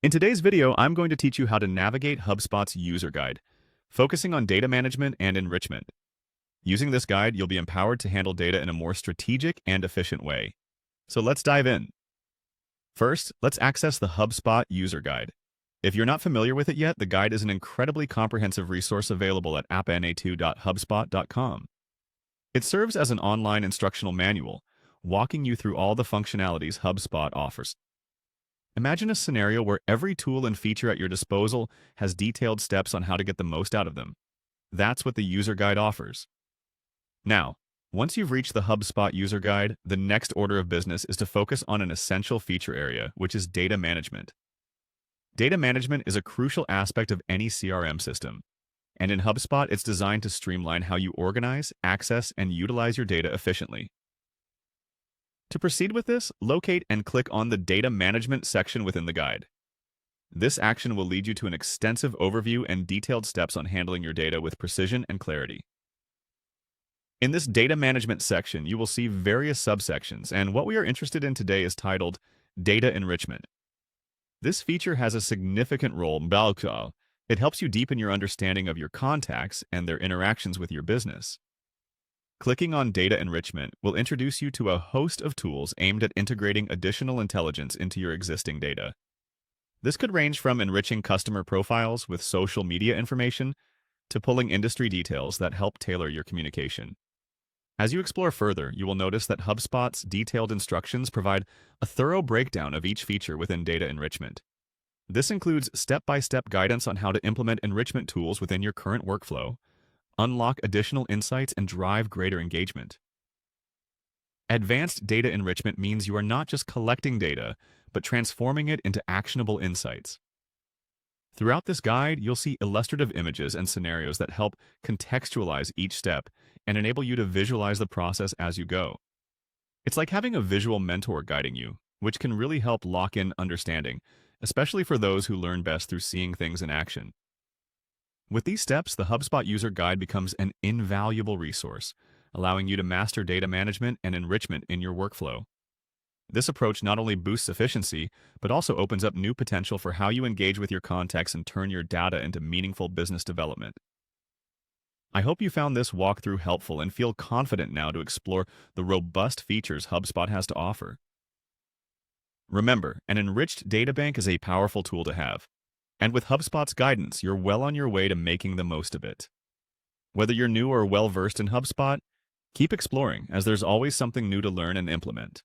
In today's video, I'm going to teach you how to navigate HubSpot's user guide, focusing on data management and enrichment. Using this guide, you'll be empowered to handle data in a more strategic and efficient way. So let's dive in. First, let's access the HubSpot user guide. If you're not familiar with it yet, the guide is an incredibly comprehensive resource available at appna2.hubspot.com. It serves as an online instructional manual, walking you through all the functionalities HubSpot offers. Imagine a scenario where every tool and feature at your disposal has detailed steps on how to get the most out of them. That's what the user guide offers. Now, once you've reached the HubSpot user guide, the next order of business is to focus on an essential feature area, which is data management. Data management is a crucial aspect of any CRM system, and in HubSpot, it's designed to streamline how you organize, access, and utilize your data efficiently. To proceed with this, locate and click on the Data Management section within the guide. This action will lead you to an extensive overview and detailed steps on handling your data with precision and clarity. In this Data Management section, you will see various subsections, and what we are interested in today is titled Data Enrichment. This feature has a significant role. It helps you deepen your understanding of your contacts and their interactions with your business. Clicking on Data Enrichment will introduce you to a host of tools aimed at integrating additional intelligence into your existing data. This could range from enriching customer profiles with social media information to pulling industry details that help tailor your communication. As you explore further, you will notice that HubSpot's detailed instructions provide a thorough breakdown of each feature within data enrichment. This includes step-by-step guidance on how to implement enrichment tools within your current workflow, unlock additional insights, and drive greater engagement. Advanced data enrichment means you are not just collecting data, but transforming it into actionable insights. Throughout this guide, you'll see illustrative images and scenarios that help contextualize each step and enable you to visualize the process as you go. It's like having a visual mentor guiding you, which can really help lock in understanding, especially for those who learn best through seeing things in action. With these steps, the HubSpot user guide becomes an invaluable resource, allowing you to master data management and enrichment in your workflow. This approach not only boosts efficiency, but also opens up new potential for how you engage with your contacts and turn your data into meaningful business development. I hope you found this walkthrough helpful and feel confident now to explore the robust features HubSpot has to offer. Remember, an enriched data bank is a powerful tool to have. And with HubSpot's guidance, you're well on your way to making the most of it. Whether you're new or well-versed in HubSpot, keep exploring, as there's always something new to learn and implement.